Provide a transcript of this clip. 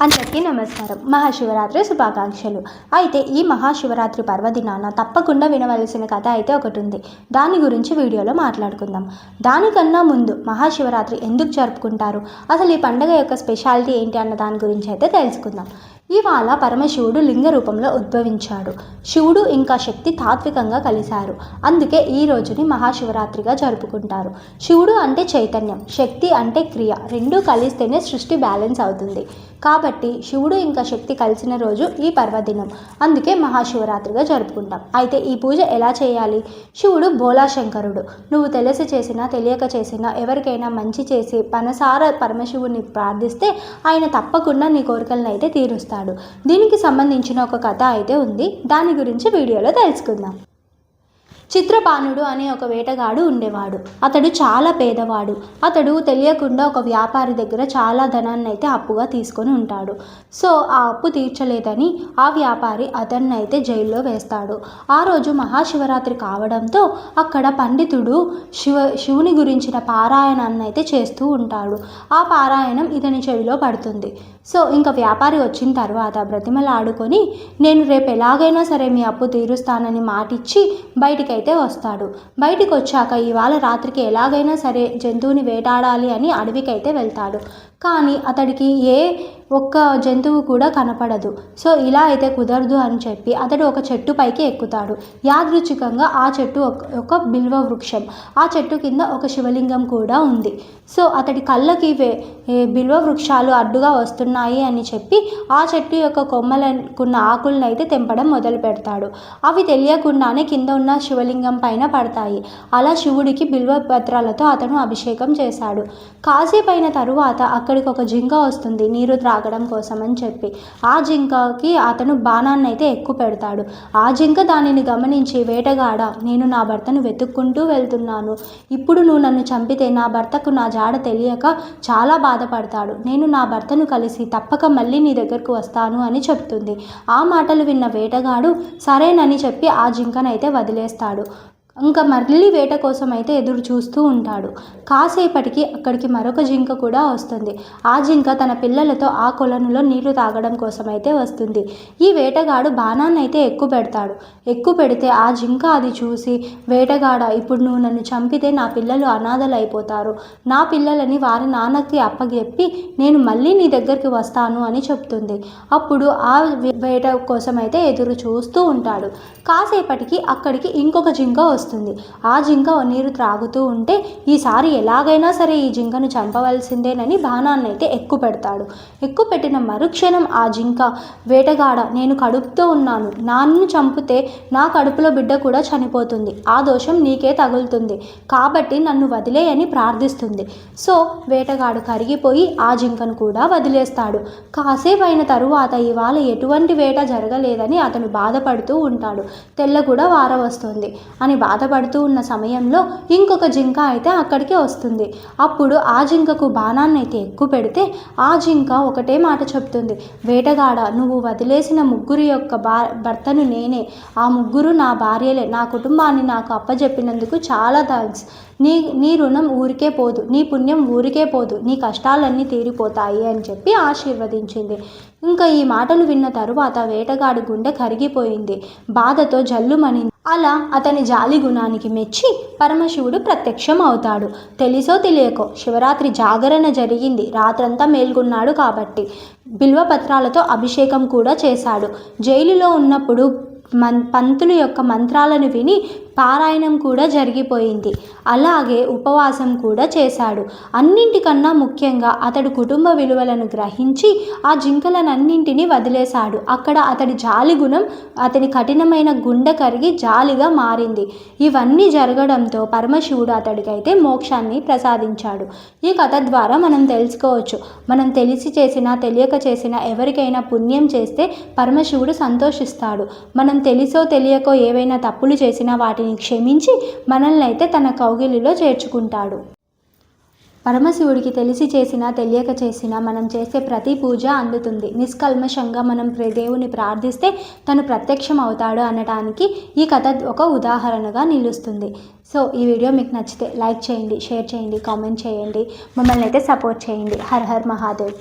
అందరికీ నమస్కారం. మహాశివరాత్రి శుభాకాంక్షలు. అయితే ఈ మహాశివరాత్రి పర్వదినాన తప్పకుండా వినవలసిన కథ అయితే ఒకటి ఉంది. దాని గురించి వీడియోలో మాట్లాడుకుందాం. దానికన్నా ముందు మహాశివరాత్రి ఎందుకు జరుపుకుంటారు, అసలు ఈ పండుగ యొక్క స్పెషాలిటీ ఏంటి అన్న దాని గురించి అయితే తెలుసుకుందాం. ఇవాళ పరమశివుడు లింగ రూపంలో ఉద్భవించాడు. శివుడు ఇంకా శక్తి తాత్వికంగా కలిశారు. అందుకే ఈ రోజుని మహాశివరాత్రిగా జరుపుకుంటారు. శివుడు అంటే చైతన్యం, శక్తి అంటే క్రియ, రెండూ కలిస్తేనే సృష్టి బ్యాలెన్స్ అవుతుంది. కాబట్టి శివుడు ఇంకా శక్తి కలిసిన రోజు ఈ పర్వదినం. అందుకే మహాశివరాత్రిగా జరుపుకుంటాం. అయితే ఈ పూజ ఎలా చేయాలి? శివుడు భోళాశంకరుడు. నువ్వు తెలిసి చేసినా తెలియక చేసినా ఎవరికైనా మంచి చేసి మనసార పరమశివుని ప్రార్థిస్తే ఆయన తప్పకుండా నీ కోరికలను అయితే తీరుస్తాడు. దీనికి సంబంధించిన ఒక కథ అయితే ఉంది. దాని గురించి వీడియోలో తెలుసుకుందాం. చిత్రపానుడు అనే ఒక వేటగాడు ఉండేవాడు. అతడు చాలా పేదవాడు. అతడు తెలియకుండా ఒక వ్యాపారి దగ్గర చాలా ధనాన్ని అయితే అప్పుగా తీసుకొని ఉంటాడు. సో ఆ అప్పు తీర్చలేదని ఆ వ్యాపారి అతన్ని అయితే జైల్లో వేస్తాడు. ఆ రోజు మహాశివరాత్రి కావడంతో అక్కడ పండితుడు శివుని గురించిన పారాయణాన్ని అయితే చేస్తూ ఉంటాడు. ఆ పారాయణం ఇతని చెవిలో పడుతుంది. సో ఇంకా వ్యాపారి వచ్చిన తర్వాత బ్రతిమలాడుకొని నేను రేపు ఎలాగైనా సరే మీ అప్పు తీరుస్తానని మాటిచ్చి బయటికి అయితే వస్తాడు. బయటికి వచ్చాక ఇవాళ రాత్రికి ఎలాగైనా సరే జంతువుని వేటాడాలి అని అడవికి అయితే వెళ్తాడు. కానీ అతడికి ఏ ఒక్క జంతువు కూడా కనపడదు. సో ఇలా అయితే కుదరదు అని చెప్పి అతడు ఒక చెట్టు పైకి ఎక్కుతాడు. యాదృచ్ఛికంగా ఆ చెట్టు ఒక బిల్వ వృక్షం. ఆ చెట్టు కింద ఒక శివలింగం కూడా ఉంది. సో అతడి కళ్ళకి బిల్వ వృక్షాలు అడ్డుగా వస్తున్నాయి అని చెప్పి ఆ చెట్టు యొక్క కొమ్మలకున్న ఆకులను అయితే తెంపడం మొదలు పెడతాడు. అవి తెలియకుండానే కింద ఉన్న శివలింగం పైన పడతాయి. అలా శివుడికి బిల్వ పత్రాలతో అతను అభిషేకం చేశాడు. కాసేపైన తరువాత అక్కడికి ఒక జింక వస్తుంది నీరు త్రాగడం కోసం అని చెప్పి. ఆ జింకకి అతను బాణాన్ని అయితే ఎక్కువ పెడతాడు. ఆ జింక దానిని గమనించి వేటగాడ, నేను నా భర్తను వెతుక్కుంటూ వెళ్తున్నాను. ఇప్పుడు నువ్వు నన్ను చంపితే నా భర్తకు నా జాడ తెలియక చాలా బాధపడతాడు. నేను నా భర్తను కలిసి తప్పక మళ్ళీ నీ దగ్గరకు వస్తాను అని చెప్తుంది. ఆ మాటలు విన్న వేటగాడు సరేనని చెప్పి ఆ జింకనైతే వదిలేస్తాడు. ఇంకా మళ్ళీ వేట కోసం అయితే ఎదురు చూస్తూ ఉంటాడు. కాసేపటికి అక్కడికి మరొక జింక కూడా వస్తుంది. ఆ జింక తన పిల్లలతో ఆ కొలనులో నీళ్లు తాగడం కోసం అయితే వస్తుంది. ఈ వేటగాడు బాణాన్ని అయితే ఎక్కువ పెడతాడు. ఎక్కువ పెడితే ఆ జింక అది చూసి, వేటగాడ, ఇప్పుడు నువ్వు నన్ను చంపితే నా పిల్లలు అనాథలు అయిపోతారు. నా పిల్లలని వారి నాన్నకి అప్పగెప్పి నేను మళ్ళీ నీ దగ్గరికి వస్తాను అని చెప్తుంది. అప్పుడు ఆ వేట కోసం అయితే ఎదురు చూస్తూ ఉంటాడు. కాసేపటికి అక్కడికి ఇంకొక జింక వస్తుంది. ఆ జింక నీరు త్రాగుతూ ఉంటే ఈసారి ఎలాగైనా సరే ఈ జింకను చంపవలసిందేనని బాణాన్ని అయితే ఎక్కువ పెడతాడు. ఎక్కువ పెట్టిన మరుక్షణం ఆ జింక, వేటగాడ, నేను కడుపుతో ఉన్నాను, నన్ను చంపితే నా కడుపులో బిడ్డ కూడా చనిపోతుంది, ఆ దోషం నీకే తగులుతుంది, కాబట్టి నన్ను వదిలేయని ప్రార్థిస్తుంది. సో వేటగాడు కరిగిపోయి ఆ జింకను కూడా వదిలేస్తాడు. కాసేపు అయిన తరువాత ఇవాళ ఎటువంటి వేట జరగలేదని అతను బాధపడుతూ ఉంటాడు. తెల్ల కూడా వార వస్తుంది అని బాధపడుతూ ఉన్న సమయంలో ఇంకొక జింక అయితే అక్కడికి వస్తుంది. అప్పుడు ఆ జింకకు బాణాన్ని అయితే ఎక్కువ పెడితే ఆ జింక ఒకటే మాట చెప్తుంది, వేటగాడ, నువ్వు వదిలేసిన ముగ్గురు యొక్క భర్తను నేనే, ఆ ముగ్గురు నా భార్యలే, నా కుటుంబాన్ని నాకు అప్పజెప్పినందుకు చాలా థ్యాంక్స్. నీ రుణం ఊరికే పోదు, నీ పుణ్యం ఊరికే పోదు, నీ కష్టాలన్నీ తీరిపోతాయి అని చెప్పి ఆశీర్వదించింది. ఇంకా ఈ మాటలు విన్న తరువాత వేటగాడి గుండె కరిగిపోయింది. బాధతో జల్లుమని. అలా అతని జాలి గుణానికి మెచ్చి పరమశివుడు ప్రత్యక్షం అవుతాడు. తెలిసో తెలియకో శివరాత్రి జాగరణ జరిగింది. రాత్రంతా మేల్కొన్నాడు కాబట్టి బిల్వపత్రాలతో అభిషేకం కూడా చేశాడు. జైలులో ఉన్నప్పుడు పంతులు యొక్క మంత్రాలను విని పారాయణం కూడా జరిగిపోయింది. అలాగే ఉపవాసం కూడా చేశాడు. అన్నింటికన్నా ముఖ్యంగా అతడు కుటుంబ విలువలను గ్రహించి ఆ జింకలనన్నింటినీ వదిలేశాడు. అక్కడ అతడి జాలి గుణం అతని కఠినమైన గుండె కరిగి జాలిగా మారింది. ఇవన్నీ జరగడంతో పరమశివుడు అతడికైతే మోక్షాన్ని ప్రసాదించాడు. ఈ కథ ద్వారా మనం తెలుసుకోవచ్చు, మనం తెలిసి చేసినా తెలియక చేసినా ఎవరికైనా పుణ్యం చేస్తే పరమశివుడు సంతోషిస్తాడు. మనం తెలిసో తెలియకో ఏవైనా తప్పులు చేసినా వాటిని క్షమించి మనల్ని అయితే తన కౌగిలిలో చేర్చుకుంటాడు. పరమశివుడికి తెలిసి చేసినా తెలియక చేసినా మనం చేసే ప్రతి పూజ అందుతుంది. నిష్కల్మషంగా మనం దేవుని ప్రార్థిస్తే తను ప్రత్యక్షం అవుతాడు అనడానికి ఈ కథ ఒక ఉదాహరణగా నిలుస్తుంది. సో ఈ వీడియో మీకు నచ్చితే లైక్ చేయండి, షేర్ చేయండి, కామెంట్ చేయండి, మమ్మల్ని అయితే సపోర్ట్ చేయండి. Her her Mahadev.